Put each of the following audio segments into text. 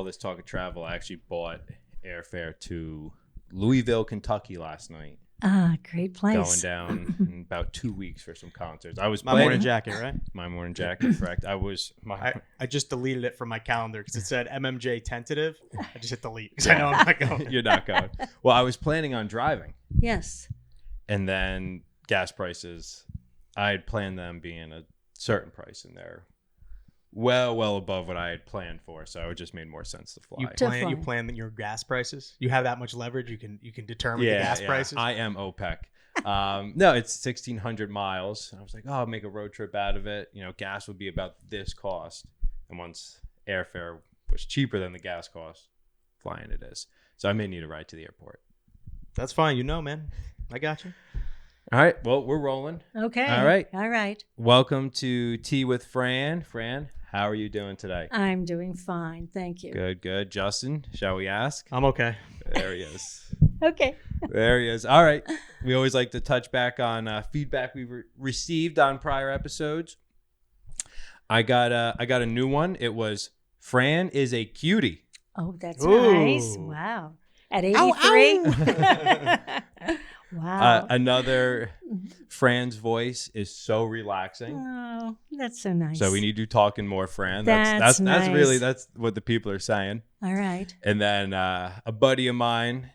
this talk of travel, I actually bought airfare to Louisville, Kentucky last night. Great place. Going down in about 2 weeks for some concerts. I was My morning jacket, right? My morning jacket, correct. I just deleted it from my calendar because it said MMJ tentative. I just hit delete because I know I'm not going. You're not going. Well, I was planning on driving. Yes. And then gas prices, I had planned them being a certain price, and they're well above what I had planned for. So it just made more sense to fly. You plan your gas prices? You have that much leverage? You can determine the gas prices? I am OPEC. No, it's 1,600 miles. I was like, I'll make a road trip out of it. You know, gas would be about this cost. And once airfare was cheaper than the gas cost, flying it is. So I may need a ride to the airport. That's fine. You know, man. I got you. All right. Well, we're rolling. Okay. All right. All right. Welcome to Tea with Fran. Fran, how are you doing today? I'm doing fine. Thank you. Good. Justin, shall we ask? I'm okay. There he is. Okay. There he is. All right. We always like to touch back on feedback we've received on prior episodes. I got a new one. It was Fran is a cutie. Oh, that's Ooh. Nice. Wow. At 83. Wow. Another Fran's voice is so relaxing. Oh, that's so nice. So we need you talking more, Fran. That's nice. That's what the people are saying. All right. And then a buddy of mine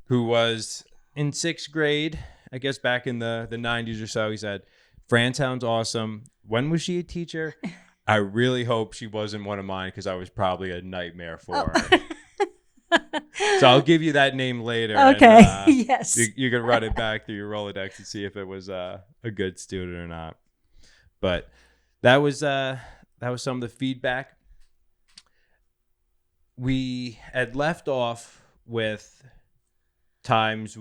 who was in 6th grade, I guess back in the 90s or so, he said, Fran sounds awesome. When was she a teacher? I really hope she wasn't one of mine because I was probably a nightmare for her. So I'll give you that name later. Okay. And, yes. You can run it back through your Rolodex and see if it was a good student or not. But that was some of the feedback. We had left off with times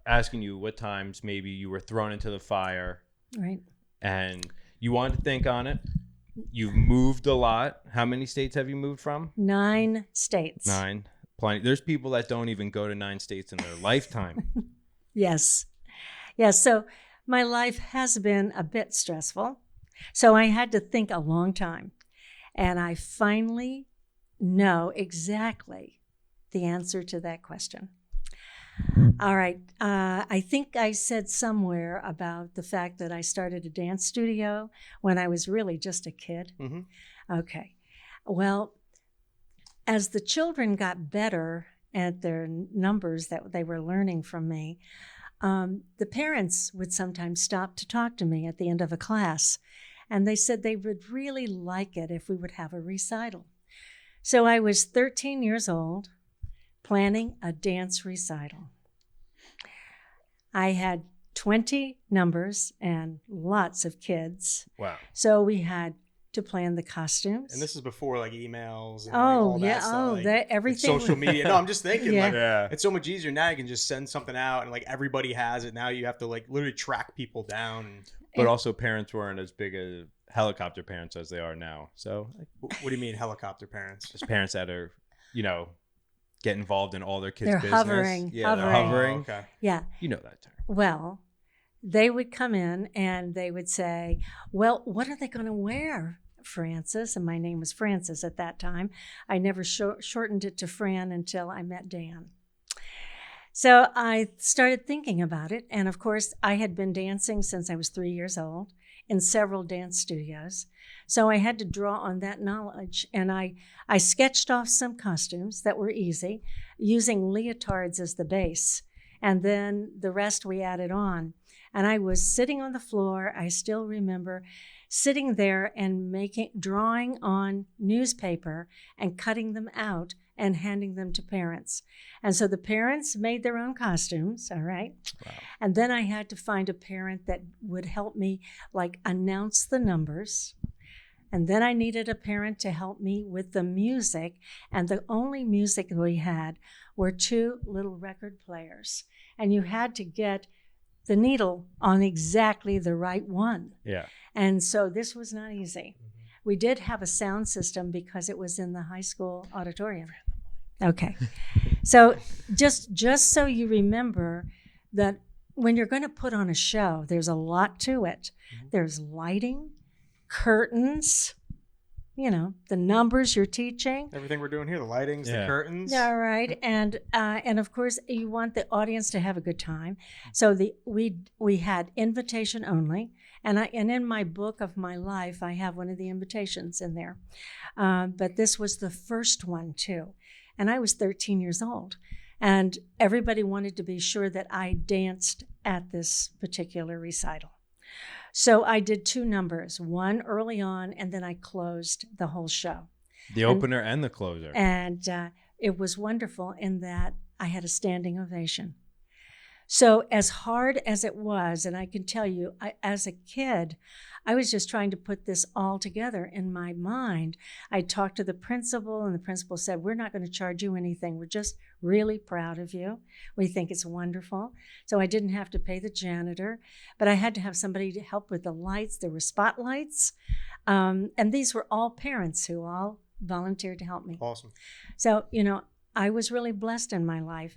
asking you what times maybe you were thrown into the fire. Right. And you wanted to think on it. You've moved a lot. How many states have you moved from? 9 states. 9. Plenty. There's people that don't even go to 9 states in their lifetime. Yes. Yes. So my life has been a bit stressful. So I had to think a long time. And I finally know exactly the answer to that question. All right. I think I said somewhere about the fact that I started a dance studio when I was really just a kid. Mm-hmm. Okay. Well, as the children got better at their numbers that they were learning from me, the parents would sometimes stop to talk to me at the end of a class. And they said they would really like it if we would have a recital. So I was 13 years old, planning a dance recital. I had 20 numbers and lots of kids. Wow. So we had to plan the costumes. And this is before like emails and all that stuff. Like, everything. social media. No, I'm just thinking Yeah. it's so much easier now. You can just send something out and like everybody has it. Now you have to like literally track people down. But also parents weren't as big a helicopter parents as they are now. So What do you mean helicopter parents? just parents that are, get involved in all their kids' They're business. hovering. Yeah, they're hovering. Oh, okay. Yeah. You know that term. Well, they would come in and they would say, well, what are they going to wear, Francis? And my name was Francis at that time. I never shortened it to Fran until I met Dan. So I started thinking about it. And of course, I had been dancing since I was 3 years old in several dance studios. So I had to draw on that knowledge. And I sketched off some costumes that were easy, using leotards as the base. And then the rest we added on. And I was sitting on the floor. I still remember sitting there and drawing on newspaper and cutting them out and handing them to parents. And so the parents made their own costumes, all right? Wow. And then I had to find a parent that would help me like announce the numbers. And then I needed a parent to help me with the music. And the only music that we had were 2 little record players. And you had to get the needle on exactly the right one. Yeah. And so this was not easy. We did have a sound system because it was in the high school auditorium. Okay. So just so you remember that when you're going to put on a show, there's a lot to it. There's lighting, curtains, the numbers you're teaching. Everything we're doing here, the lightings, the curtains. Yeah, right. And of course, you want the audience to have a good time. So we had invitation only, and in my book of my life, I have one of the invitations in there. But this was the first one too, and I was 13 years old, and everybody wanted to be sure that I danced at this particular recital. So I did 2 numbers, one early on, and then I closed the whole show. The opener and the closer. And it was wonderful in that I had a standing ovation. So as hard as it was, and I can tell you, as a kid, I was just trying to put this all together in my mind. I talked to the principal, and the principal said, we're not going to charge you anything. We're just really proud of you. We think it's wonderful. So I didn't have to pay the janitor, but I had to have somebody to help with the lights. There were spotlights. And these were all parents who all volunteered to help me. Awesome. So, I was really blessed in my life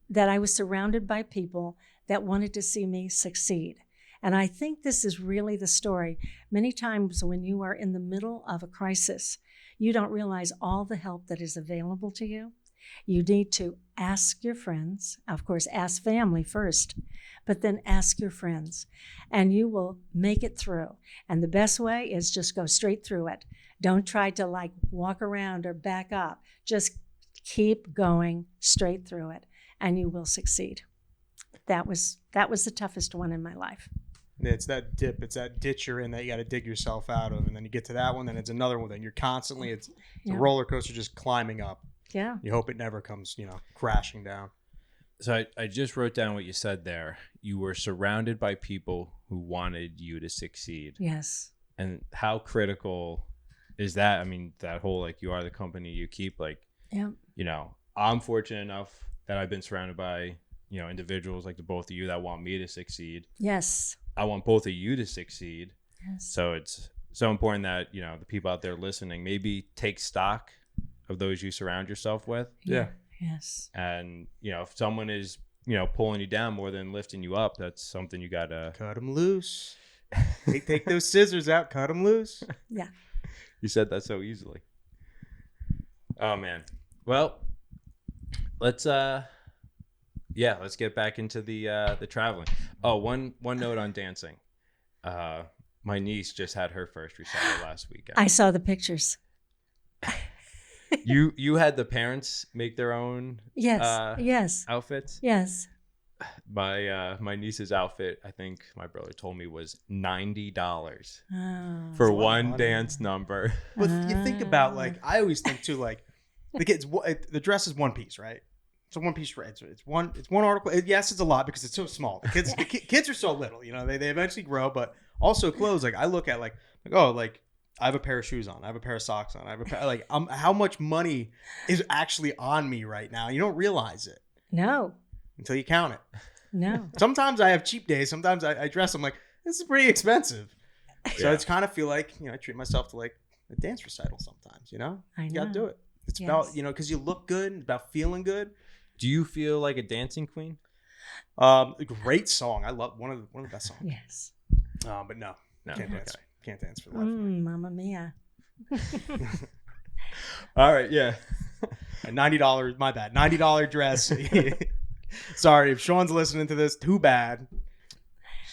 that I was surrounded by people that wanted to see me succeed. And I think this is really the story. Many times when you are in the middle of a crisis, you don't realize all the help that is available to you. You need to ask your friends, of course, ask family first, but then ask your friends, and you will make it through. And the best way is just go straight through it. Don't try to walk around or back up. Just keep going straight through it, and you will succeed. That was the toughest one in my life. It's that dip, it's that ditch you're in that you got to dig yourself out of, and then you get to that one, then it's another one, then you're constantly, it's a roller coaster just climbing up. Yeah. You hope it never comes, crashing down. So I just wrote down what you said there. You were surrounded by people who wanted you to succeed. Yes. And how critical is that? I mean, that whole, you are the company you keep, I'm fortunate enough that I've been surrounded by, individuals like the both of you that want me to succeed. Yes. I want both of you to succeed. Yes. So it's so important that, the people out there listening maybe take stock of those you surround yourself with. Yeah. Yes. And, if someone is, pulling you down more than lifting you up, that's something you got to cut them loose. Take those scissors out, cut them loose. Yeah. You said that so easily. Oh, man. Well, let's get back into the traveling. Oh, one note on dancing. My niece just had her first recital last weekend. I saw the pictures. You had the parents make their own yes outfits? Yes. My niece's outfit, I think my brother told me, was $90 for one dance number. But you think about, I always think too, the kids, the dress is one piece, right? It's a one piece, right? It's one article. Yes, it's a lot because it's so small. The kids are so little, they eventually grow, but also clothes. I look at I have a pair of shoes on. I have a pair of socks on. I have a pair, how much money is actually on me right now? You don't realize it. No. Until you count it. No. Sometimes I have cheap days. Sometimes I dress. I'm like, this is pretty expensive. So it's kind of feel like, I treat myself to a dance recital sometimes, I know. You got to do it. It's about, because you look good, about feeling good. Do you feel like a dancing queen? A great song. I love one of the best songs. Yes. But no, can't dance. Okay. Can't dance for the life of me. Mamma mia. All right, yeah. $90, my bad. $90 dress. Sorry, if Sean's listening to this, too bad.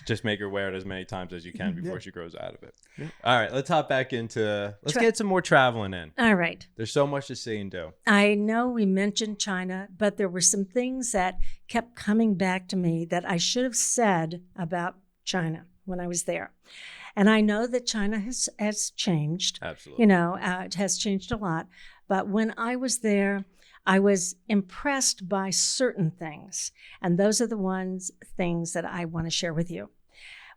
Just make her wear it as many times as you can before she grows out of it. Yeah. All right, let's hop back into, let's get some more traveling in. All right. There's so much to see and do. I know we mentioned China, but there were some things that kept coming back to me that I should have said about China when I was there. And I know that China has changed. Absolutely. It has changed a lot. But when I was there, I was impressed by certain things. And those are the things that I want to share with you.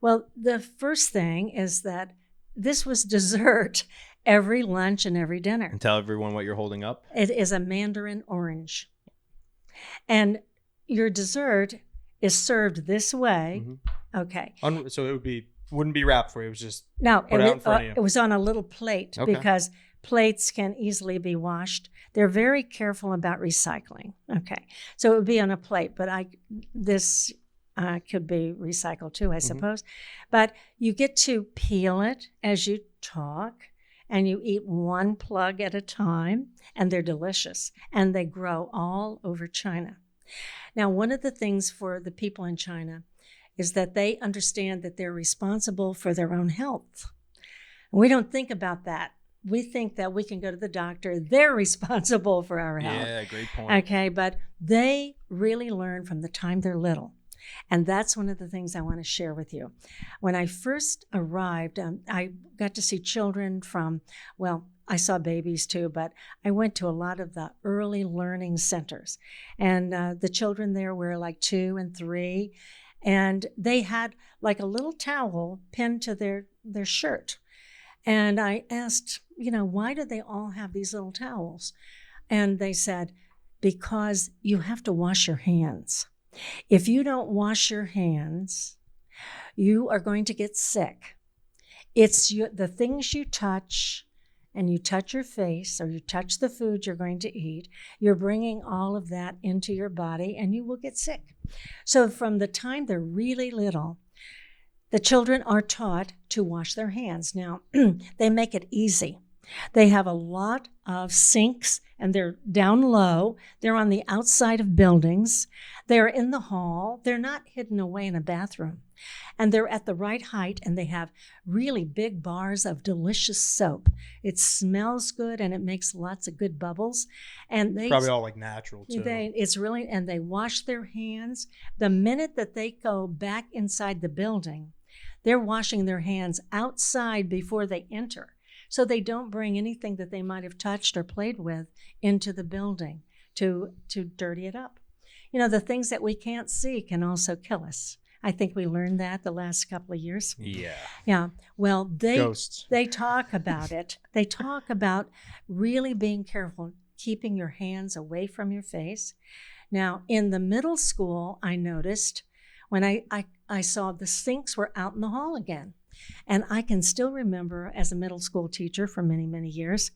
Well, the first thing is that this was dessert every lunch and every dinner. And tell everyone what you're holding up. It is a mandarin orange. And your dessert is served this way. Mm-hmm. Okay. So it wouldn't be wrapped for you. It was just it was on a little plate because plates can easily be washed. They're very careful about recycling. Okay. So it would be on a plate, but this could be recycled too, I suppose. But you get to peel it as you talk, and you eat one plug at a time, and they're delicious, and they grow all over China. Now, one of the things for the people in China is that they understand that they're responsible for their own health. We don't think about that. We think that we can go to the doctor. They're responsible for our health. Yeah, great point. Okay, but they really learn from the time they're little. And that's one of the things I want to share with you. When I first arrived, I got to see children from, well, I saw babies too, but I went to a lot of the early learning centers. And the children there were like 2 and 3. And they had like a little towel pinned to their shirt. And I asked, why do they all have these little towels? And they said, because you have to wash your hands. If you don't wash your hands, you are going to get sick. It's the things you touch, and you touch your face or you touch the food you're going to eat, you're bringing all of that into your body and you will get sick. So from the time they're really little, the children are taught to wash their hands. Now, they make it easy. They have a lot of sinks, and they're down low. They're on the outside of buildings. They're in the hall. They're not hidden away in a bathroom. And they're at the right height, and they have really big bars of delicious soap. It smells good, and it makes lots of good bubbles. And they Probably all like natural too. And they wash their hands. The minute that they go back inside the building, they're washing their hands outside before they enter. So they don't bring anything that they might have touched or played with into the building to dirty it up. The things that we can't see can also kill us. I think we learned that the last couple of years. Yeah. Yeah. Well, Ghosts. they talk about it. They talk about really being careful, keeping your hands away from your face. Now, in the middle school, I noticed when I saw the sinks were out in the hall again. And I can still remember, as a middle school teacher for many, many years,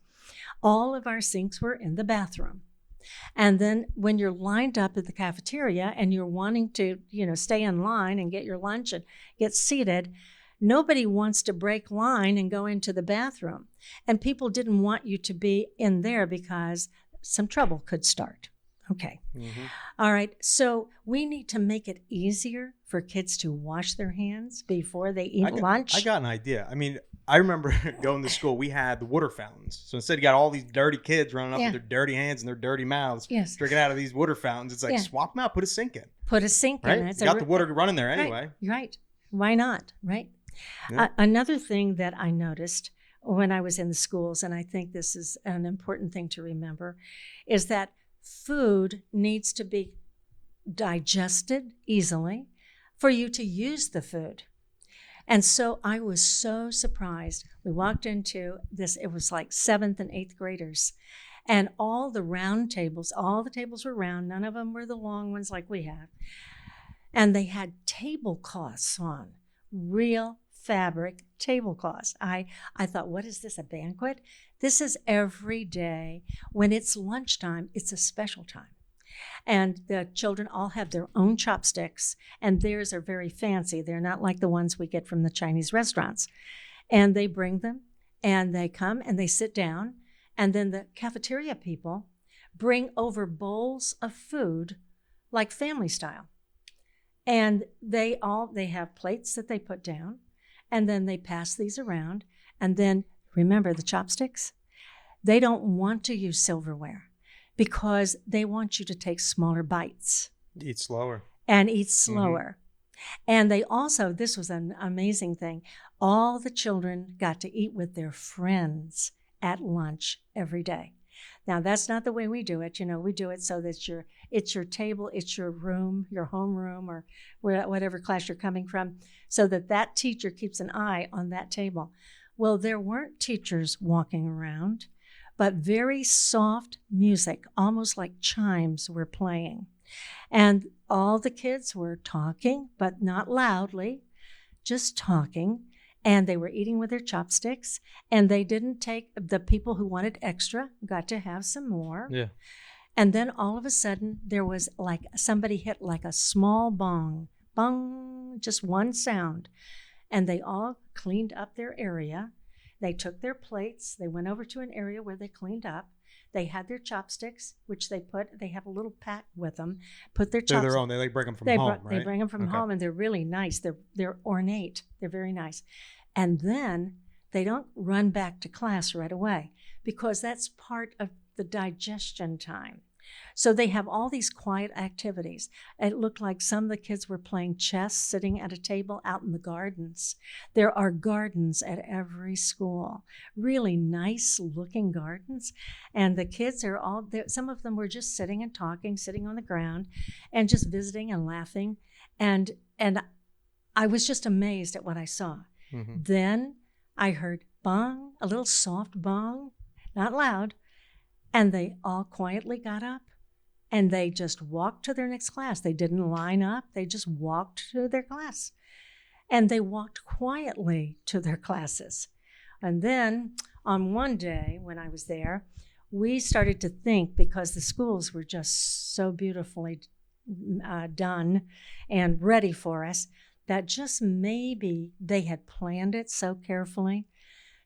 all of our sinks were in the bathroom. And then when you're lined up at the cafeteria and you're wanting to, stay in line and get your lunch and get seated, nobody wants to break line and go into the bathroom. And people didn't want you to be in there because some trouble could start. Okay. Mm-hmm. All right. So we need to make it easier for kids to wash their hands before they eat lunch. I got an idea. I mean, I remember going to school, we had the water fountains. So instead you got all these dirty kids running up with their dirty hands and their dirty mouths, drinking out of these water fountains. It's like, swap them out, put a sink in. Put a sink in. It's you got the water running there anyway. Right. Why not? Right. Yeah. Another thing that I noticed when I was in the schools, and I think this is an important thing to remember, is that food needs to be digested easily for you to use the food. And so I was so surprised. We walked into this, it was like 7th and 8th graders, and all the tables were round. None of them were the long ones like we have. And they had tablecloths on, real fabric tablecloths. I thought, what is this, a banquet? This is every day. When it's lunchtime, it's a special time. And the children all have their own chopsticks, and theirs are very fancy. They're not like the ones we get from the Chinese restaurants. And they bring them, and they come, and they sit down, and then the cafeteria people bring over bowls of food like family style. And they have plates that they put down, and then they pass these around. And then, remember the chopsticks? They don't want to use silverware because they want you to take smaller bites. Eat slower. And eat slower. Mm-hmm. And they also, this was an amazing thing, all the children got to eat with their friends at lunch every day. Now, that's not the way we do it. We do it so that it's your table, it's your room, your homeroom, or whatever class you're coming from, so that teacher keeps an eye on that table. Well, there weren't teachers walking around, but very soft music, almost like chimes, were playing. And all the kids were talking, but not loudly, just talking. And they were eating with their chopsticks, and they didn't take, the people who wanted extra got to have some more. Yeah. And then all of a sudden there was like somebody hit like a small bong, just one sound. And they all cleaned up their area. They took their plates. They went over to an area where they cleaned up. They had their chopsticks, which they have a little pack with them. Put their They're chopsticks. their own. They like bring them from home, right? They bring them from Okay. home, and they're really nice. They're ornate. They're very nice. And then they don't run back to class right away because that's part of the digestion time. So they have all these quiet activities. It looked like some of the kids were playing chess, sitting at a table out in the gardens. There are gardens at every school, really nice looking gardens. And the kids are all there. Some of them were just sitting and talking, sitting on the ground and just visiting and laughing. And I was just amazed at what I saw. Mm-hmm. Then I heard bong, a little soft bong, not loud. And they all quietly got up and they just walked to their next class. They didn't line up. They just walked to their class. And they walked quietly to their classes. And then on one day when I was there, we started to think, because the schools were just so beautifully done and ready for us, that just maybe they had planned it so carefully.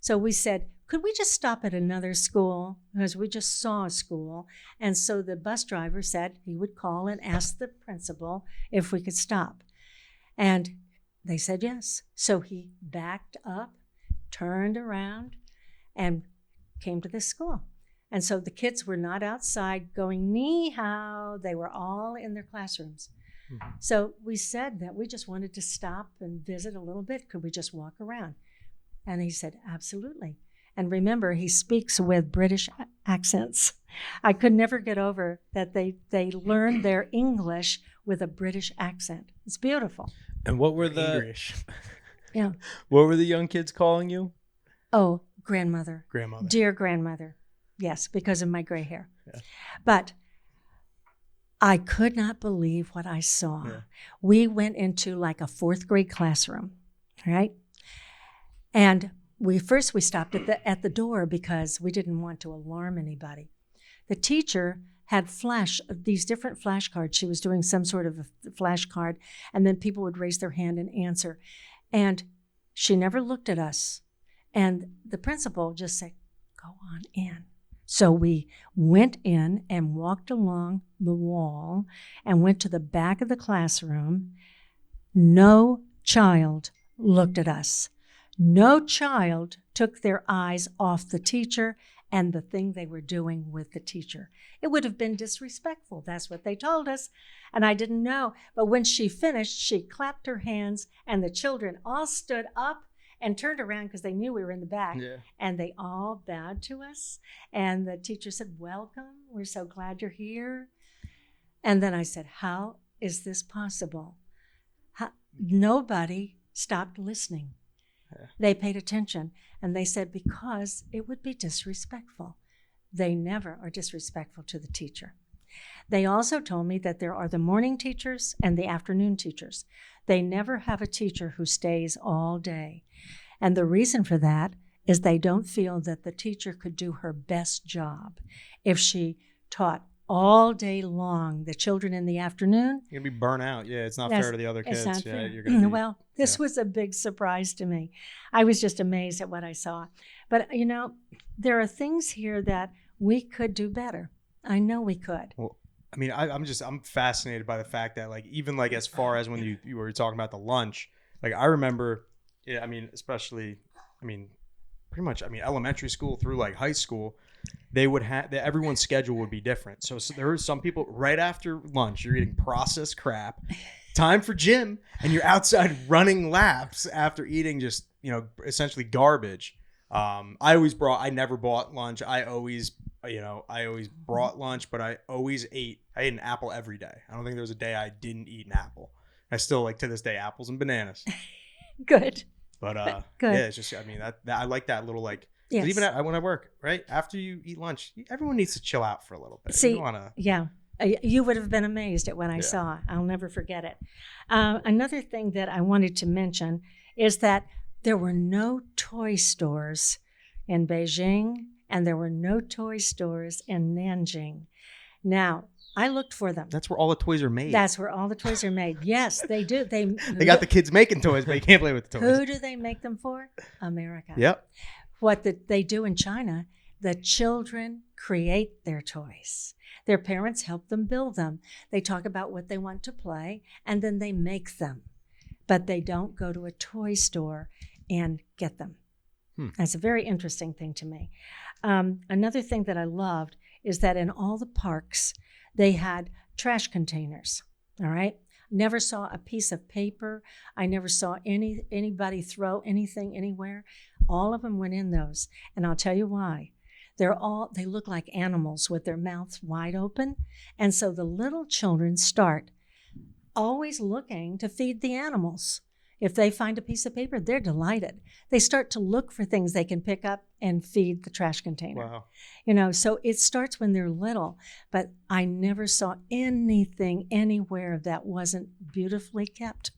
So we said, could we just stop at another school? Because we just saw a school. And so the bus driver said he would call and ask the principal if we could stop. And they said yes. So he backed up, turned around, and came to this school. And so the kids were not outside going ni hao. They were all in their classrooms. Mm-hmm. So we said that we just wanted to stop and visit a little bit. Could we just walk around? And he said, absolutely. And remember, he speaks with British accents. I could never get over that they learned their English with a British accent. It's beautiful. And what were the English? Yeah. What were the young kids calling you? Oh, grandmother. Grandmother. Dear grandmother. Yes, because of my gray hair. Yeah. But I could not believe what I saw. Yeah. We went into like a 4th grade classroom, right? And we stopped at the door because we didn't want to alarm anybody. The teacher had these different flashcards. She was doing some sort of a flashcard, and then people would raise their hand and answer. And she never looked at us. And the principal just said, go on in. So we went in and walked along the wall and went to the back of the classroom. No child looked at us. No child took their eyes off the teacher and the thing they were doing with the teacher. It would have been disrespectful. That's what they told us. And I didn't know. But when she finished, she clapped her hands and the children all stood up and turned around because they knew we were in the back. Yeah. And they all bowed to us. And the teacher said, welcome. We're so glad you're here. And then I said, how is this possible? Nobody stopped listening. Yeah. They paid attention. And they said, because it would be disrespectful. They never are disrespectful to the teacher. They also told me that there are the morning teachers and the afternoon teachers. They never have a teacher who stays all day. And the reason for that is they don't feel that the teacher could do her best job if she taught all day long the children in the afternoon. You're going to be burnt out. Yeah, it's not fair to the other kids. It's not yeah, fair. you're gonna be, well, this was a big surprise to me. I was just amazed at what I saw. But, there are things here that we could do better. I know we could. Well, I mean, I'm fascinated by the fact that, like, even like as far as when you were talking about the lunch, like I remember, yeah, I mean, especially, I mean, pretty much, I mean, elementary school through like high school, they would have everyone's schedule would be different. So there were some people right after lunch, you're eating processed crap, time for gym, and you're outside running laps after eating just, essentially garbage. I never bought lunch. I always brought lunch, but I ate an apple every day. I don't think there was a day I didn't eat an apple. I still like to this day apples and bananas. Good. But Good. Yeah, it's just, I mean, that I like that little, like, yes. Even when I work, right after you eat lunch, everyone needs to chill out for a little bit. See, yeah, you would have been amazed at what I saw. I'll never forget it. Another thing that I wanted to mention is that there were no toy stores in Beijing, and there were no toy stores in Nanjing. Now, I looked for them. That's where all the toys are made. That's where all the toys are made. Yes, they do. They got the kids making toys, but you can't play with the toys. Who do they make them for? America. Yep. they do in China, the children create their toys. Their parents help them build them. They talk about what they want to play, and then they make them. But they don't go to a toy store and get them. That's a very interesting thing to me. Another thing that I loved is that in all the parks, they had trash containers, all right? Never saw a piece of paper. I never saw anybody throw anything anywhere. All of them went in those, and I'll tell you why. They look like animals with their mouths wide open, and so the little children start always looking to feed the animals. If they find a piece of paper, they're delighted. They start to look for things they can pick up and feed the trash container. Wow. So it starts when they're little, but I never saw anything anywhere that wasn't beautifully kept,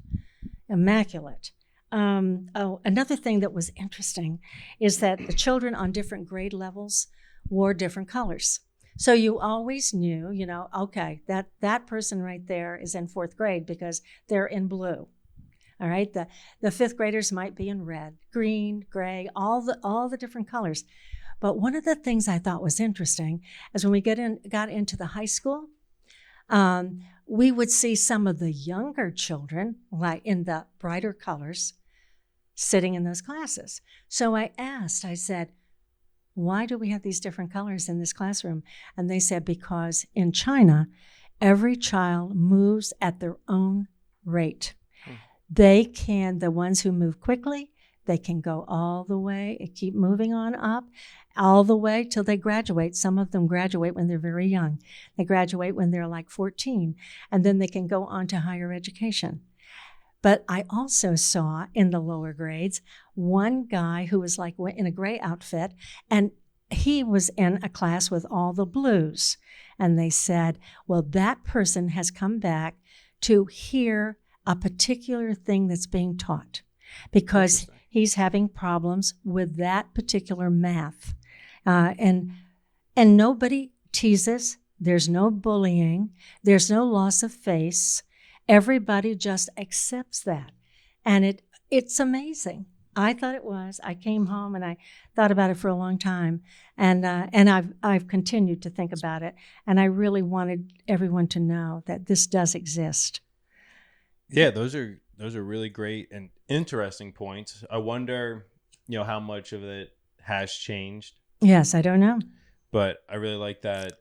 immaculate. Another thing that was interesting is that the children on different grade levels wore different colors. So you always knew, okay, that person right there is in 4th grade because they're in blue. All right, the 5th graders might be in red, green, gray, all the different colors. But one of the things I thought was interesting is when we got into the high school, we would see some of the younger children, like in the brighter colors, sitting in those classes. So I said, why do we have these different colors in this classroom? And they said, because in China, every child moves at their own rate. The ones who move quickly, they can go all the way and keep moving on up, all the way till they graduate. Some of them graduate when they're very young. They graduate when they're like 14, and then they can go on to higher education. But I also saw in the lower grades one guy who was like in a gray outfit, and he was in a class with all the blues. And they said, well, that person has come back to hear a particular thing that's being taught because he's having problems with that particular math. And nobody teases. There's no bullying. There's no loss of face. Everybody just accepts that. And it's amazing. I thought it was. I came home and I thought about it for a long time. And I've continued to think about it. And I really wanted everyone to know that this does exist. Yeah, those are really great and interesting points. I wonder, how much of it has changed. Yes, I don't know. But I really like that,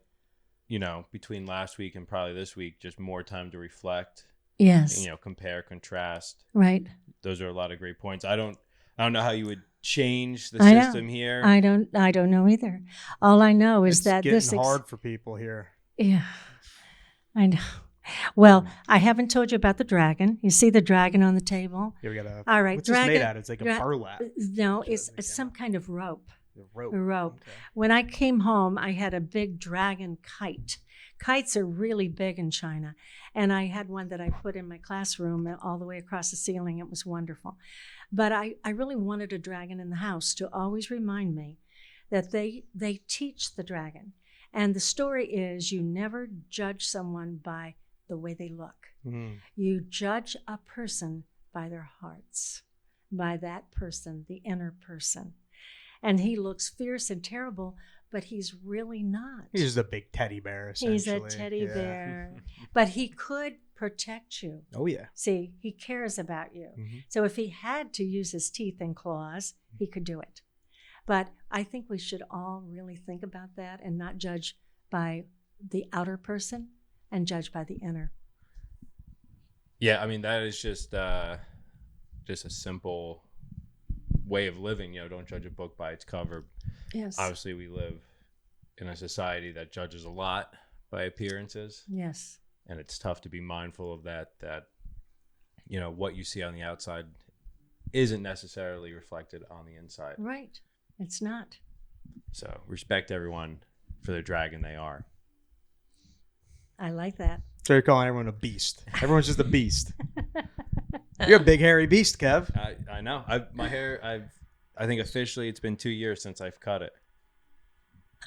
between last week and probably this week, just more time to reflect. Yes. Compare, contrast. Right. Those are a lot of great points. I don't know how you would change the I system know. here. I don't know either. All I know is that it's getting hard for people here. Yeah, I know. Well, I haven't told you about the dragon. You see the dragon on the table? Yeah, we got all right. What's dragon, this made out? It's like a burlap. No, it's some kind of rope. A rope. A rope. Okay. When I came home, I had a big dragon kite. Kites are really big in China. And I had one that I put in my classroom all the way across the ceiling. It was wonderful. But I really wanted a dragon in the house to always remind me that they teach the dragon. And the story is you never judge someone by the way they look. Mm. You judge a person by their hearts, by that person, the inner person. And he looks fierce and terrible, but he's really not. He's just a big teddy bear, essentially. He's a teddy bear. But he could protect you. Oh, yeah. See, he cares about you. Mm-hmm. So if he had to use his teeth and claws, he could do it. But I think we should all really think about that and not judge by the outer person and judge by the inner. Yeah, I mean, that is just a simple way of living. Don't judge a book by its cover. Yes. Obviously, we live in a society that judges a lot by appearances. Yes. And it's tough to be mindful of that what you see on the outside isn't necessarily reflected on the inside. Right. It's not. So respect everyone for the dragon they are. I like that. So you're calling everyone a beast. Everyone's just a beast. You're a big hairy beast, Kev. I know. My hair, I think officially it's been 2 years since I've cut it.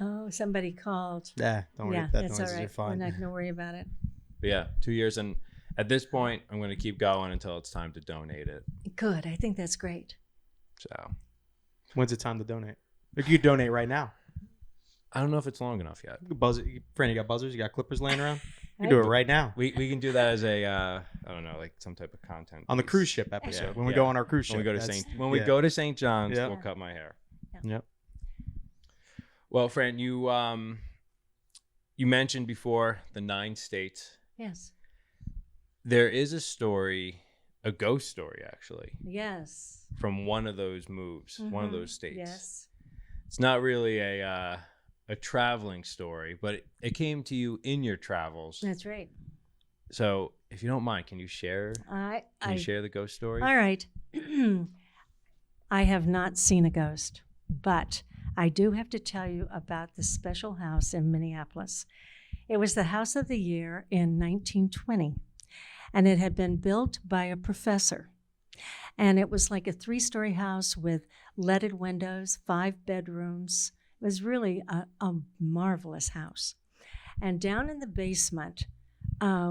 Oh, somebody called. Yeah, don't worry. Yeah, That that's noise all right. is fine. We're not going to worry about it. But yeah, 2 years. And at this point, I'm going to keep going until it's time to donate it. Good. I think that's great. So When's the time to donate? Like you could donate right now. I don't know if it's long enough yet. You could buzz it. Fran, you got buzzers? You got clippers laying around? You can do it right now. We can do that as a I don't know, like some type of content On the piece. cruise ship episode. Yeah. When we go on our cruise ship. When we go to That's- we go to St. John's, Yeah. we'll cut my hair. Yep. Well, Fran, you mentioned before the 9 states. Yes. There is a story, a ghost story actually, Yes. from one of those moves, one of Mhm. those states. Yes. It's not really a traveling story, but it came to you in your travels. That's right. So, if you don't mind, can you share I share the ghost story? All right. I have not seen a ghost, but I do have to tell you about the special house in Minneapolis. It was the house of the year in 1920, and it had been built by a professor. And it was like a 3-story house with leaded windows, 5 bedrooms. It was really a marvelous house. And down in the basement,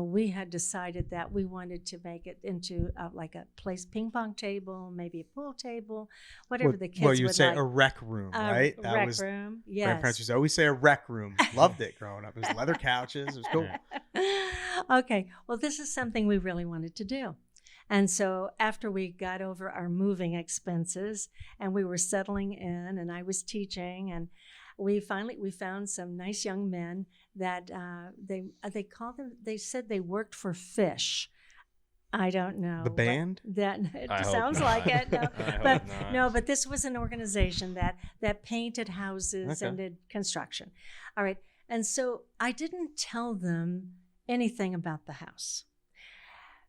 we had decided that we wanted to make it into like a place ping pong table, maybe a pool table, whatever the kids Well, you would would say like. a rec room, right? A rec room, Grandparents yes. used to always say a rec room. Loved it growing up. It was leather couches. It was cool. Okay, well, this is something we really wanted to do. And so after we got over our moving expenses and we were settling in and I was teaching, and we found some nice young men that they called them, they said they worked for Fish. I don't know. The band? That it I hope sounds not. like it. No, I hope but not. no, but this was an organization that painted houses and did construction. All right. And so I didn't tell them anything about the house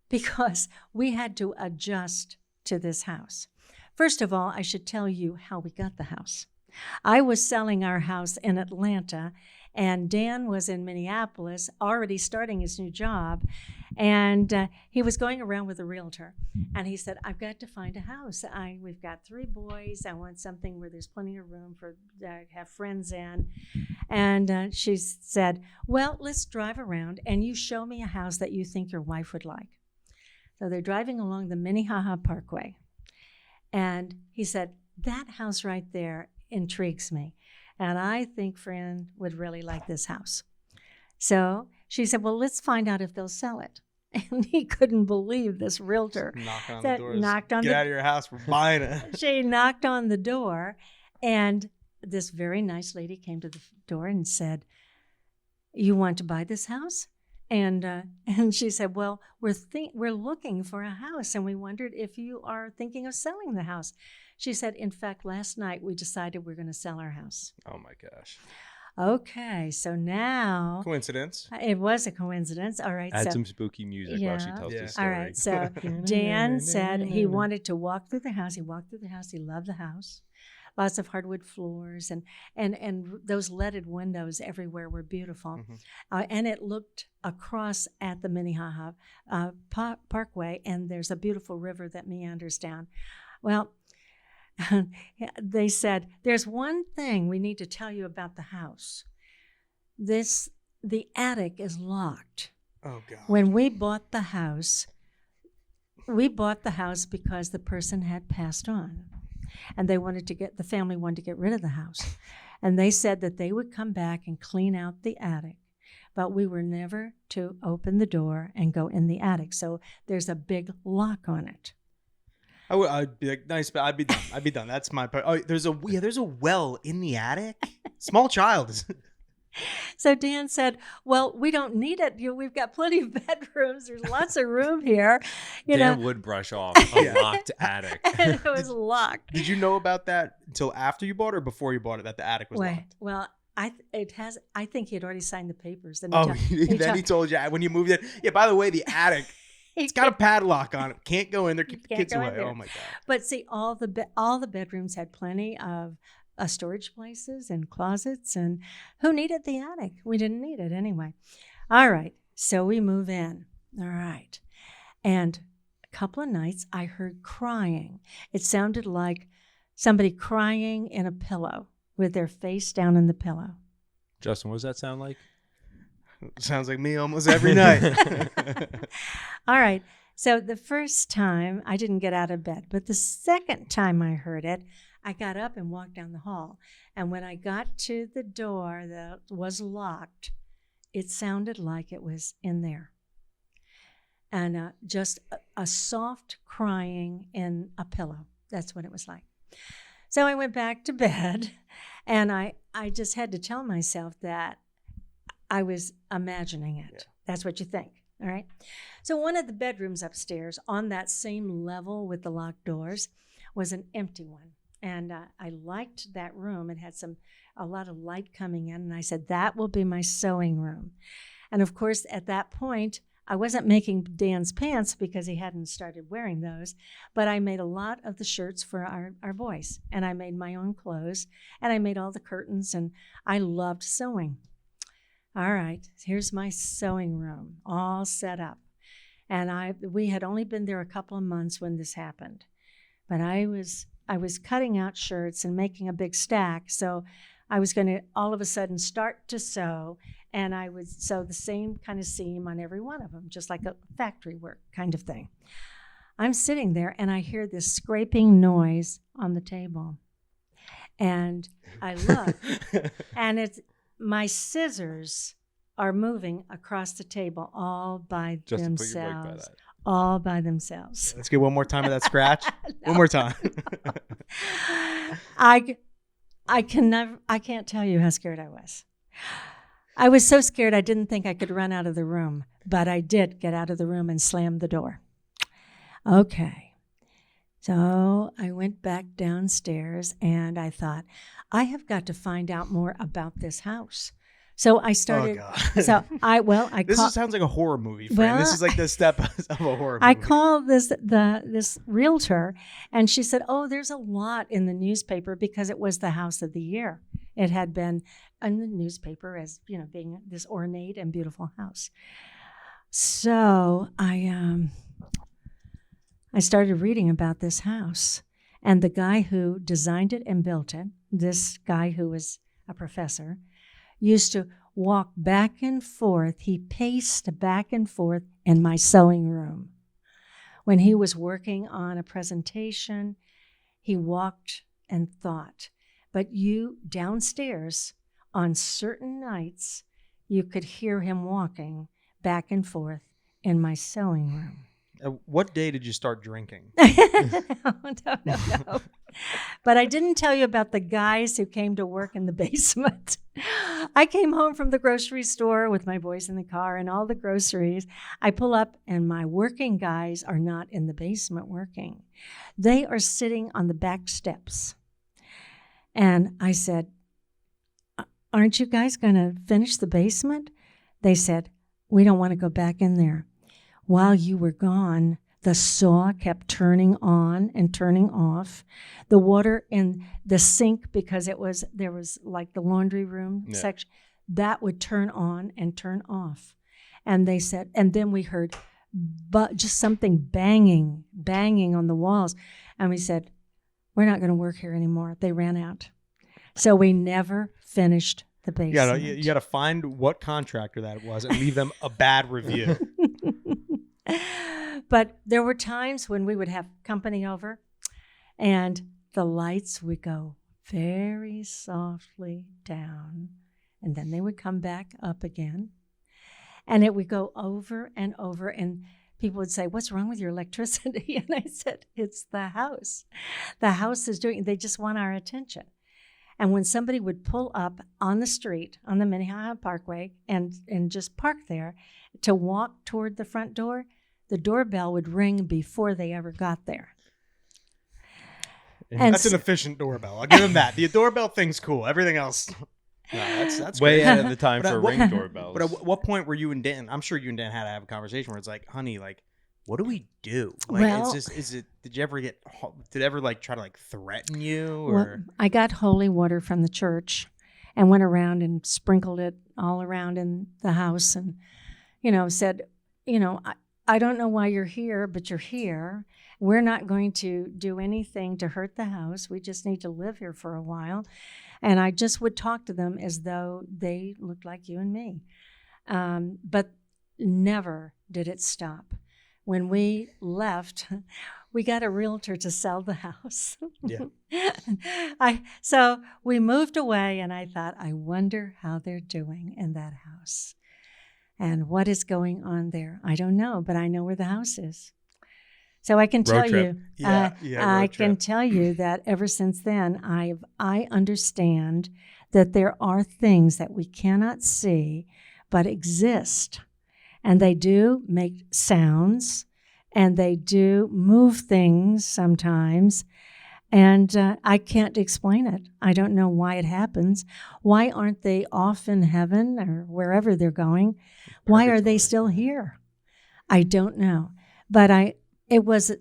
because we had to adjust to this house. First of all, I should tell you how we got the house. I was selling our house in Atlanta, and Dan was in Minneapolis, already starting his new job, and he was going around with a realtor, and he said, "I've got to find a house. We've got 3 boys. I want something where there's plenty of room for have friends in." And she said, "Well, let's drive around, and you show me a house that you think your wife would like." So they're driving along the Minnehaha Parkway, and he said, "That house right there intrigues me, and I think Fran would really like this house." So she said, "Well, let's find out if they'll sell it." And he couldn't believe this realtor. Knocking on That the doors. knocked on Get the- out of your house. We're buying it. She knocked on the door, and this very nice lady came to the door and said, "You want to buy this house?" And she said, "Well, we're looking for a house, and we wondered if you are thinking of selling the house." She said, "In fact, last night we decided we're going to sell our house." Oh my gosh. Okay, so now Coincidence. it was a coincidence. All right, Add so some spooky music while she Yeah. tells Yeah. the all story. right, so Dan said he wanted to walk through the house. He walked through the house. He loved the house. Lots of hardwood floors and those leaded windows everywhere were beautiful. Mhm. And it looked across at the Minnehaha Parkway, and there's a beautiful river that meanders down. Well, they said, "There's one thing we need to tell you about the house. The attic is locked." Oh, God. When we bought the house because the person had passed on, and the family wanted to get rid of the house, and they said that they would come back and clean out the attic, but we were never to open the door and go in the attic. So there's a big lock on it. I'd be like, nice, but I'd be done. That's my part. Oh, there's a well in the attic. Small child. So Dan said, "Well, we don't need it. We've got plenty of bedrooms. There's lots of room here." Dan would brush off a Yeah. locked attic. And it was locked. Did you know about that until after you bought it or before you bought it that the attic was locked? Well, I think he had already signed the papers. Then Oh, then he told you when you moved in. Yeah, by the way, the attic, it's got a padlock on it. Can't go in there. Keep the Can't kids go in away. there. Oh, my God. But see, all the bedrooms had plenty of storage places and closets, and who needed the attic? We didn't need it anyway. All right, so we move in. All right, and a couple of nights I heard crying. It sounded like somebody crying in a pillow with their face down in the pillow. Justin, what does that sound like? Sounds like me almost every night. All right, So the first time I didn't get out of bed, but the second time I heard it, I got up and walked down the hall. And when I got to the door that was locked, it sounded like it was in there. And just a soft crying in a pillow. That's what it was like. So I went back to bed, and I just had to tell myself that I was imagining it. Yeah. That's what you think, all right? So one of the bedrooms upstairs on that same level with the locked doors was an empty one. And I liked that room. It had a lot of light coming in, and I said, that will be my sewing room. And of course, at that point, I wasn't making Dan's pants because he hadn't started wearing those, but I made a lot of the shirts for our boys, and I made my own clothes, and I made all the curtains, and I loved sewing. All right, here's my sewing room, all set up. And we had only been there a couple of months when this happened, but I was cutting out shirts and making a big stack, so I was going to all of a sudden start to sew, and I would sew the same kind of seam on every one of them, just like a factory work kind of thing. I'm sitting there, and I hear this scraping noise on the table, and I look, and it's my scissors are moving across the table all by Just themselves. to put your break by that. All by themselves. Let's get one more time of that scratch. No. One more time. I can't tell you how scared I was. I was so scared I didn't think I could run out of the room, but I did get out of the room and slammed the door. Okay. So I went back downstairs and I thought, I have got to find out more about this house. So I started. Oh God. So I This sounds like a horror movie, Fran. This is like the step of a horror movie. I called this realtor, and she said, "Oh, there's a lot in the newspaper because it was the house of the year. It had been in the newspaper as being this ornate and beautiful house." So I started reading about this house, and the guy who designed it and built it, this guy who was a professor, used to walk back and forth. He paced back and forth in my sewing room. When he was working on a presentation, he walked and thought. But you downstairs, on certain nights, you could hear him walking back and forth in my sewing room. What day did you start drinking? No. But I didn't tell you about the guys who came to work in the basement. I came home from the grocery store with my boys in the car and all the groceries. I pull up, and my working guys are not in the basement working. They are sitting on the back steps. And I said, "Aren't you guys going to finish the basement?" They said, "We don't want to go back in there." While you were gone, the saw kept turning on and turning off. The water in the sink, because there was like the laundry room section, that would turn on and turn off. And they said, and then we heard just something banging on the walls. And we said, "We're not going to work here anymore." They ran out. So we never finished the basement. You got to find what contractor that was and leave them a bad review. But there were times when we would have company over, and the lights would go very softly down, and then they would come back up again, and it would go over and over, and people would say, "What's wrong with your electricity?" And I said, "It's the house. The house is they just want our attention." And when somebody would pull up on the street, on the Minnehaha Parkway, and just park there to walk toward the front door, the doorbell would ring before they ever got there. And that's an efficient doorbell. I'll give him that. The doorbell thing's cool. Everything else, that's way great. ahead of the time for ring doorbells. But at what point were you and Dan? I'm sure you and Dan had to have a conversation where it's like, "Honey, like, what do we do? Like, Well, did you ever try to like threaten you?" Or Well, I got holy water from the church and went around and sprinkled it all around in the house, and said, I don't know why you're here, but you're here. We're not going to do anything to hurt the house. We just need to live here for a while. And I just would talk to them as though they looked like you and me. But never did it stop. when we left, we got a realtor to sell the house. Yeah. So we moved away, and I thought, I wonder how they're doing in that house. And what is going on there? I don't know, but I know where the house is. So I can tell trip. you, Road I can trip. tell you that ever since then, I understand that there are things that we cannot see but exist. And they do make sounds, and they do move things sometimes. And I can't explain it. I don't know why it happens. Why aren't they off in heaven or wherever they're going? Why are they Purgatory. still here? I don't know. But it was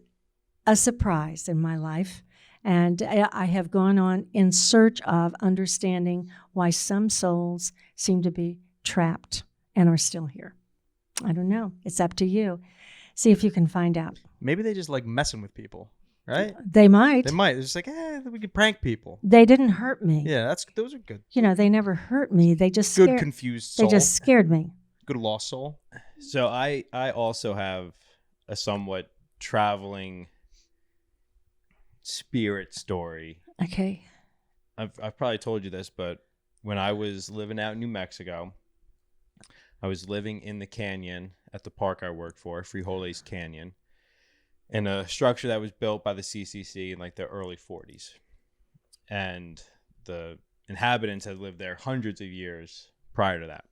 a surprise in my life. And I have gone on in search of understanding why some souls seem to be trapped and are still here. I don't know. It's up to you. See if you can find out. Maybe they just like messing with people, right? They might. They might. They're just like, we could prank people. They didn't hurt me. Yeah, those are good. You know, they never hurt me. They just Good scared. confused soul. They just scared me. Good lost soul. So I also have a somewhat traveling spirit story. Okay. I've probably told you this, but when I was living out in New Mexico, I was living in the canyon at the park I worked for, Frijoles Canyon, in a structure that was built by the CCC in like the early 40s. And the inhabitants had lived there hundreds of years prior to that.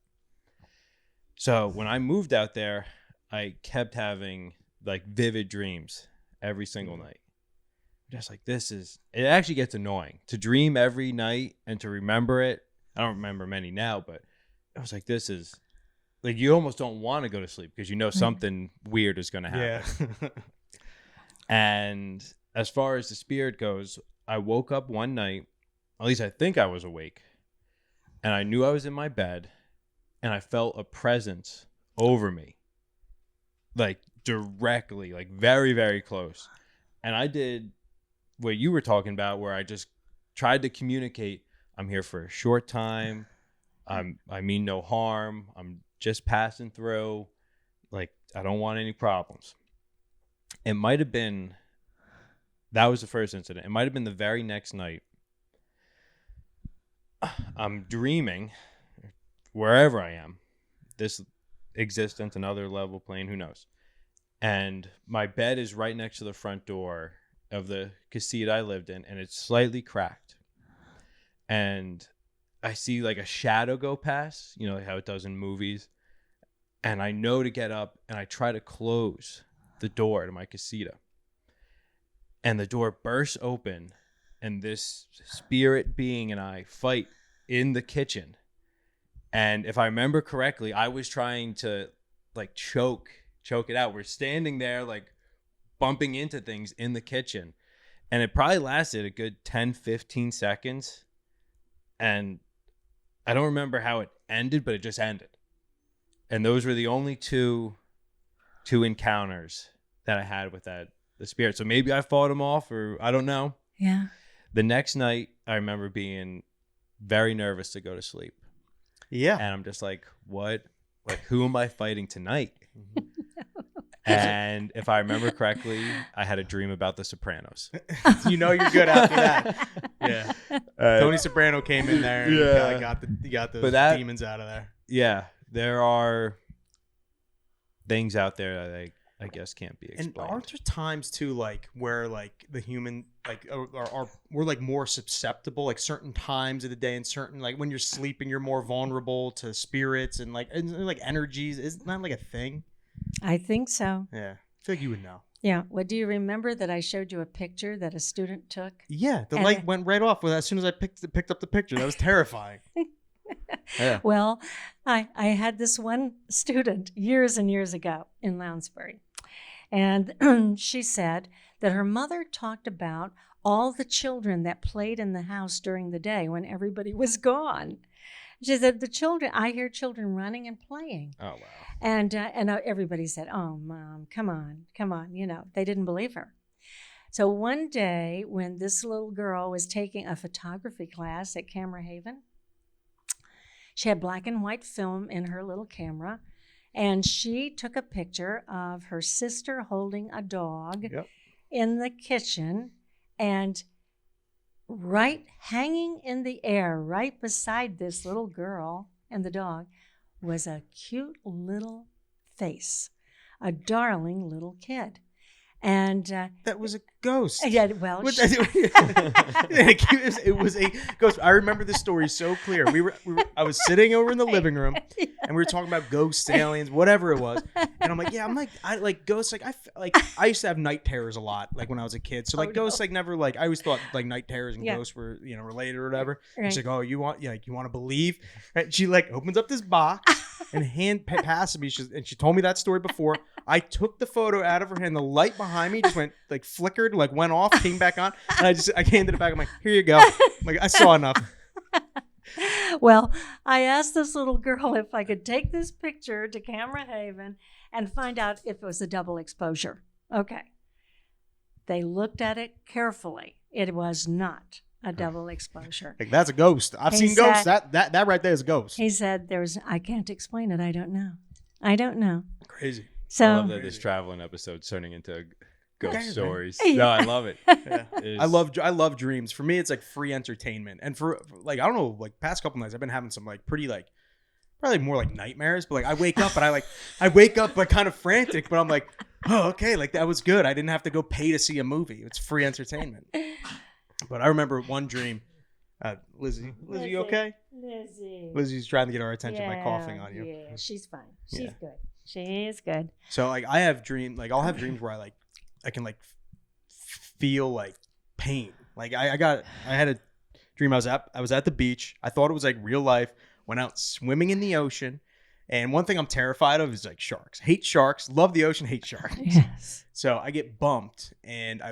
So when I moved out there, I kept having like vivid dreams every single night. Just like, it actually gets annoying to dream every night and to remember it. I don't remember many now, but I was like, this is like, you almost don't want to go to sleep because you know something weird is going to happen. Yeah. And as far as the spirit goes, I woke up one night, at least I think I was awake, and I knew I was in my bed, and I felt a presence over me, like directly, like very, very close. And I did what you were talking about, where I just tried to communicate, I'm here for a short time. I mean no harm. I'm just passing through. Like, I don't want any problems. It might have been, that was the first incident. It might have been the very next night. I'm dreaming, wherever I am, this existence, another level plane, who knows. And my bed is right next to the front door of the casita I lived in, and it's slightly cracked. And I see like a shadow go past, you know, like how it does in movies. And I know to get up, and I try to close the door to my casita. And the door bursts open, and this spirit being and I fight in the kitchen. And if I remember correctly, I was trying to like choke it out. We're standing there like bumping into things in the kitchen. And it probably lasted a good 10, 15 seconds. And I don't remember how it ended, but it just ended. And those were the only two encounters that I had with the spirit. So maybe I fought him off, or I don't know. Yeah. The next night, I remember being very nervous to go to sleep. Yeah. And I'm just like, what? Like, who am I fighting tonight? And if I remember correctly, I had a dream about The Sopranos. You know you're good after that. Yeah. Uh, Tony Soprano came in there and Yeah. you got those But that- demons out of there. Yeah, there are things out there that I guess can't be And explained. aren't there times too, like where like the human like are we're like more susceptible, like certain times of the day and certain like when you're sleeping you're more vulnerable to spirits and like energies? Isn't that like a thing? I think so. Yeah, I feel like you would know. Yeah. Well, do you remember that I showed you a picture that a student took? Yeah, the And light went right off as soon as I picked up the picture. That was terrifying. Yeah. Well, I had this one student years and years ago in Lounsbury. And she said that her mother talked about all the children that played in the house during the day when everybody was gone. She said, I hear children running and playing. Oh, wow. And everybody said, oh, Mom, come on. You know, they didn't believe her. So one day when this little girl was taking a photography class at Camera Haven, she had black and white film in her little camera, And she took a picture of her sister holding a dog Yep. in the kitchen, and right hanging in the air, right beside this little girl and the dog, was a cute little face, a darling little kid. And That was a ghost. yeah, well, What- she- it was a ghost. I remember this story so clear. I was sitting over in the living room, and we were talking about ghosts, aliens, whatever it was. And I'm like, yeah, I like ghosts. I used to have night terrors a lot, like when I was a kid. So like ghosts, like never like I always thought like night terrors and ghosts were related or whatever. Right. She's like, oh, you want to believe? Right? She like opens up this box and passes me. And she told me that story before. I took the photo out of her hand. The light behind me just went like flickered, like went off, came back on, and I handed it back. I'm like, here you go. Like I saw enough. Well, I asked this little girl if I could take this picture to Camera Haven and find out if it was a double exposure. Okay. They looked at it carefully. It was not a double exposure. Like that's a ghost. I've He seen ghosts. said- That right there is a ghost. He said, I can't explain it. I don't know. Crazy. So, I love that this traveling episode's turning into ghost Okay, man. stories. Yeah. No, I love it. Yeah. It's- I love dreams. For me, it's like free entertainment. And for like I don't know, like past couple nights, I've been having some like pretty like probably more like nightmares. But like I wake up and I wake up like kind of frantic. But I'm like, oh okay, like that was good. I didn't have to go pay to see a movie. It's free entertainment. But I remember one dream. Lizzie, you okay? Lizzie's trying to get our attention by coughing on you. Yeah, she's fine. She's Yeah. good. She's good. So like I have I'll have dreams where I can like feel like pain. Like I had a dream I was at the beach. I thought it was like real life. Went out swimming in the ocean. And one thing I'm terrified of is like sharks. Hate sharks, love the ocean, hate sharks. Yes. So I get bumped and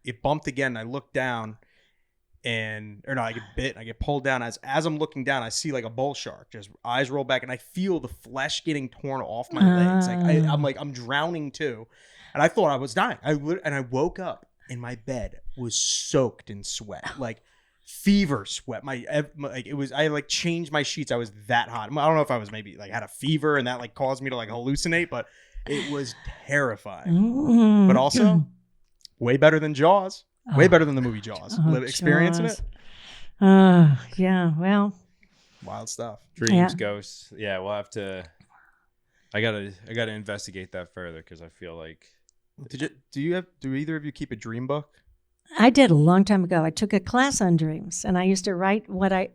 it bumped again. And I look down I get bit. I get pulled down. As I'm looking down, I see like a bull shark. Just eyes roll back, and I feel the flesh getting torn off my legs. Like I'm drowning too, and I thought I was dying. I woke up, and my bed was soaked in sweat, like fever sweat. I like changed my sheets. I was that hot. I don't know if I was maybe like had a fever, and that like caused me to like hallucinate, but it was terrifying. Mm-hmm. But also, way better than Jaws. Way better than the movie Jaws. Oh, Experiencing Jaws. it? Yeah. Well, Wild stuff. Dreams, Yeah. ghosts. Yeah, we'll have to. I gotta investigate that further because I feel like Do either of you keep a dream book? I did a long time ago. I took a class on dreams, and I used to write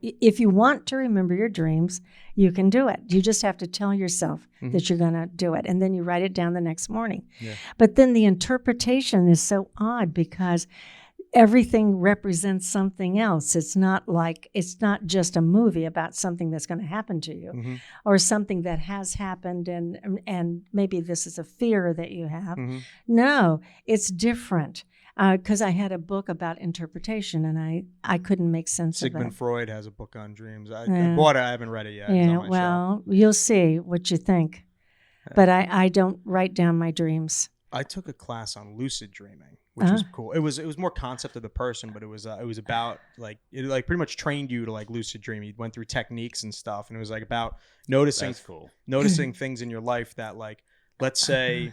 if you want to remember your dreams, you can do it. You just have to tell yourself that you're going to do it, and then you write it down the next morning. Yeah. But then the interpretation is so odd because everything represents something else. It's not just a movie about something that's going to happen to you Mm-hmm. or something that has happened and maybe this is a fear that you have. Mm-hmm. No, it's different. Because I had a book about interpretation and I couldn't make sense Sigmund of it. Freud has a book on dreams. I Yeah. bought it. I haven't read it yet. It's Yeah, on my shelf. well, you'll see what you think. But I don't write down my dreams. I took a class on lucid dreaming, which was cool. It was more concept of the person, but it was about like it like pretty much trained you to like lucid dream. You went through techniques and stuff, and it was like about noticing that's cool. noticing things in your life that like let's say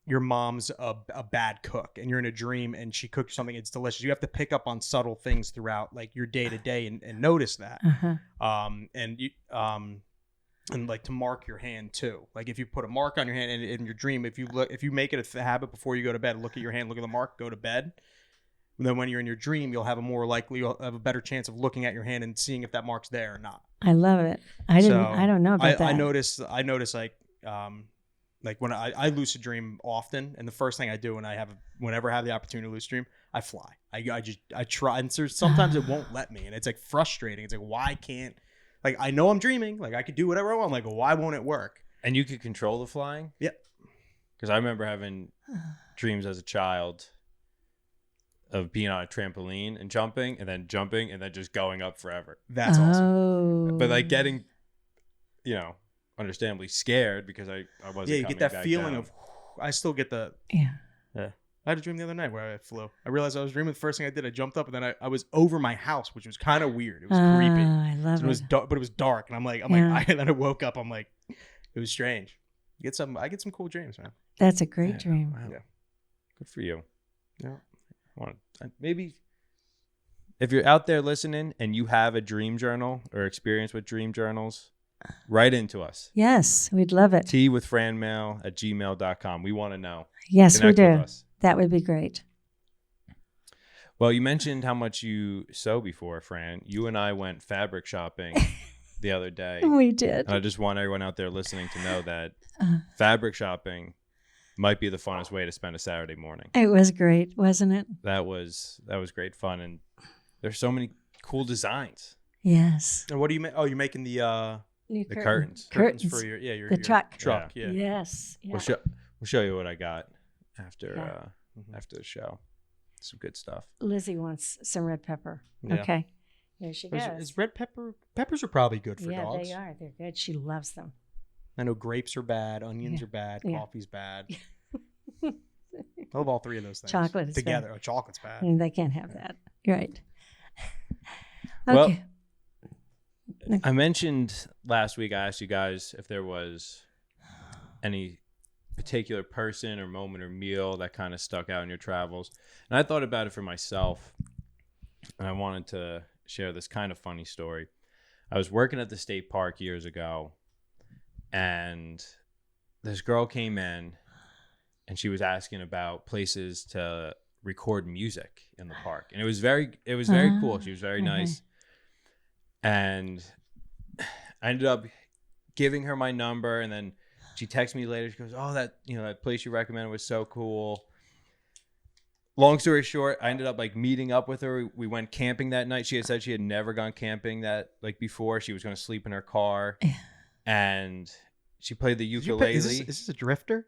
your mom's a bad cook and you're in a dream and she cooked something, it's delicious. You have to pick up on subtle things throughout like your day to day and notice that. And like to mark your hand too. Like if you put a mark on your hand in your dream, if you make it a habit before you go to bed, look at your hand, look at the mark, go to bed. And then when you're in your dream, you'll have a better chance of looking at your hand and seeing if that mark's there or not. I love it. I don't know about that. I notice like when I lucid dream often, and the first thing I do whenever I have the opportunity to lucid dream, I fly. I try, and sometimes it won't let me, and it's like frustrating. It's like, why can't, like I know I'm dreaming, like I could do whatever I want, like why won't it work? And you could control the flying? Yep. Because I remember having dreams as a child of being on a trampoline and jumping and then just going up forever. That's awesome. Oh. But like getting, understandably scared because I wasn't. Yeah, you coming get that back feeling down. of. I still get the. Yeah. I had a dream the other night where I flew. I realized I was dreaming. The first thing I did, I jumped up, and then I was over my house, which was kind of weird. It was creepy. I love So it was it. dark, but it was dark, and I'm like, Yeah. and then I woke up. I'm like, it was strange. I get some cool dreams, man. That's a great dream. Wow. Yeah. Good for you. Yeah. Maybe if you're out there listening and you have a dream journal or experience with dream journals, write into us. Yes, we'd love it. teawithfranmail@gmail.com. We want to know. Yes, Connect we with do. us. That would be great. Well, you mentioned how much you sew before, Fran. You and I went fabric shopping the other day. We did. And I just want everyone out there listening to know that fabric shopping might be the funnest way to spend a Saturday morning. It was great, wasn't it? That was great fun, and there's so many cool designs. Yes. And what do you make? Oh, you're making the New curtains. curtains Curtains. for your The truck. Truck, yeah. Yes. Yeah. We'll show you what I got after Yeah. after the show. Some good stuff. Lizzie wants some red pepper. Yeah. Okay. Here she goes. Is red peppers are probably good for yeah, dogs. they are. They're good. She loves them. I know grapes are bad, onions Yeah. are bad, Yeah. coffee's bad. I love all three of those things. Chocolate is together. bad. Oh, chocolate's bad. And they can't have that. You're right. Well, Okay. I mentioned last week, I asked you guys if there was any particular person or moment or meal that kind of stuck out in your travels. And I thought about it for myself, and I wanted to share this kind of funny story. I was working at the state park years ago, and this girl came in, and she was asking about places to record music in the park. And it was very cool. She was very nice. And I ended up giving her my number, and then she texted me later. She goes, "Oh, that place you recommended was so cool." Long story short, I ended up meeting up with her. We went camping that night. She had said she had never gone camping before. She was going to sleep in her car, and she played the ukulele. Is this a drifter?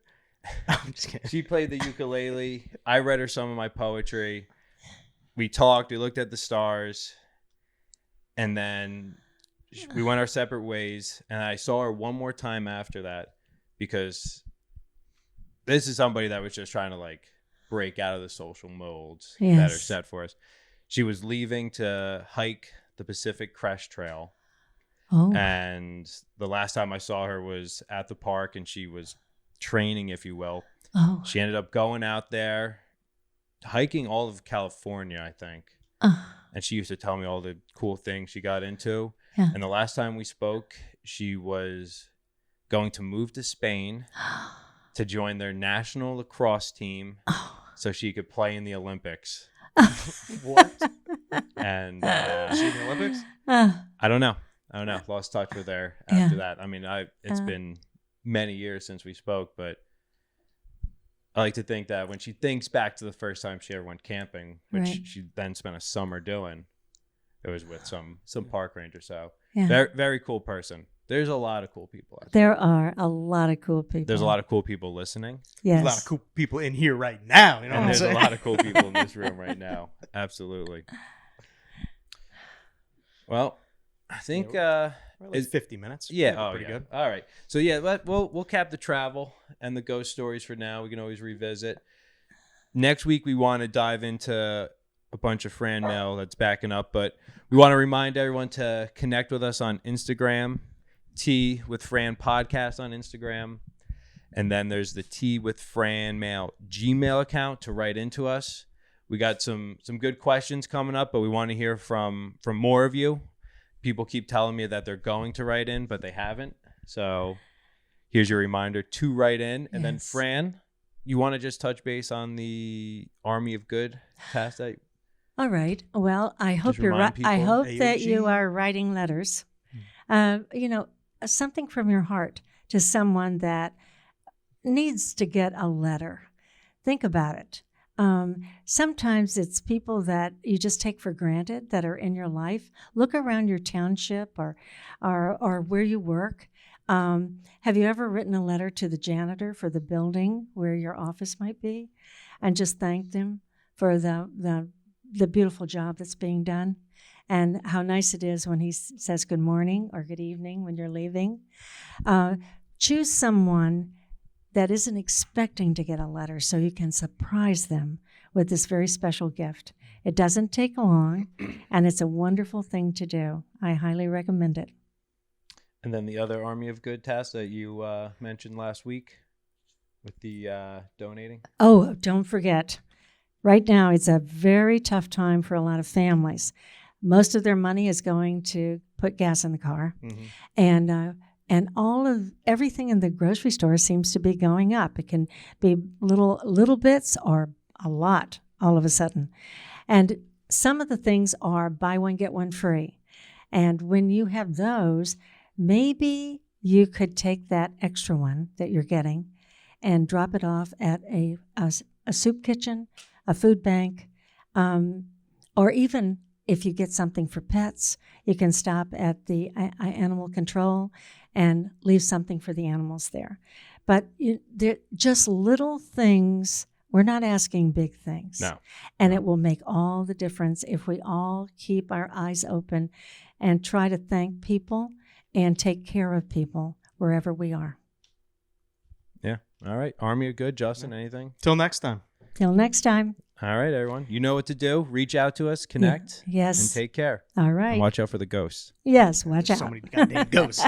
I'm just kidding. She played the ukulele. I read her some of my poetry. We talked. We looked at the stars. And then we went our separate ways. And I saw her one more time after that, because this is somebody that was just trying to break out of the social molds that are set for us. She was leaving to hike the Pacific Crest Trail. Oh. And the last time I saw her was at the park, and she was training, if you will. Oh. She ended up going out there, hiking all of California, I think. And she used to tell me all the cool things she got into. Yeah. And the last time we spoke, she was going to move to Spain to join their national lacrosse team so she could play in the Olympics. What? And Is she in the Olympics? I don't know. Lost touch with her after that. I mean, it's been many years since we spoke, but I like to think that when she thinks back to the first time she ever went camping, which she then spent a summer doing, it was with some park ranger. So very, very cool person. There's a lot of cool people out there. There are a lot of cool people. There's a lot of cool people listening. Yes. There's a lot of cool people in here right now. You know what And I'm there's a saying? lot of cool people in this room right now. Absolutely. Well, I think It's 50 minutes. pretty Good. All right. So we'll cap the travel and the ghost stories for now. We can always revisit. Next week we want to dive into a bunch of Fran mail that's backing up, but we want to remind everyone to connect with us on Instagram, Tea with Fran podcast on Instagram, and then there's the Tea with Fran mail Gmail account to write into us. We got some good questions coming up, but we want to hear from more of you. People keep telling me that they're going to write in, but they haven't. So here's your reminder to write in. And then, Fran, you want to just touch base on the Army of Good task that? All right. Well, I hope Just remind I people, hope that AOG. you are writing letters. Something from your heart to someone that needs to get a letter. Think about it. Sometimes it's people that you just take for granted that are in your life. Look around your township or where you work. Have you ever written a letter to the janitor for the building where your office might be, and just thanked them for the beautiful job that's being done, and how nice it is when he says good morning or good evening when you're leaving? Choose someone that isn't expecting to get a letter, so you can surprise them with this very special gift. It doesn't take long, and it's a wonderful thing to do. I highly recommend it. And then the other Army of Good task that you mentioned last week with the donating. Oh, don't forget. Right now, it's a very tough time for a lot of families. Most of their money is going to put gas in the car, and all of everything in the grocery store seems to be going up. It can be little bits or a lot all of a sudden, and some of the things are buy one get one free. And when you have those, maybe you could take that extra one that you're getting and drop it off at a soup kitchen, a food bank, or even if you get something for pets, you can stop at the animal control and leave something for the animals there. But they're just little things. We're not asking big things. No. And it will make all the difference if we all keep our eyes open and try to thank people and take care of people wherever we are. Yeah. All right. Army of Good. Justin, anything? Till next time. Till next time. All right, everyone. You know what to do. Reach out to us, connect, Yes. and take care. All right. And watch out for the ghosts. Yes, watch out. So many goddamn ghosts.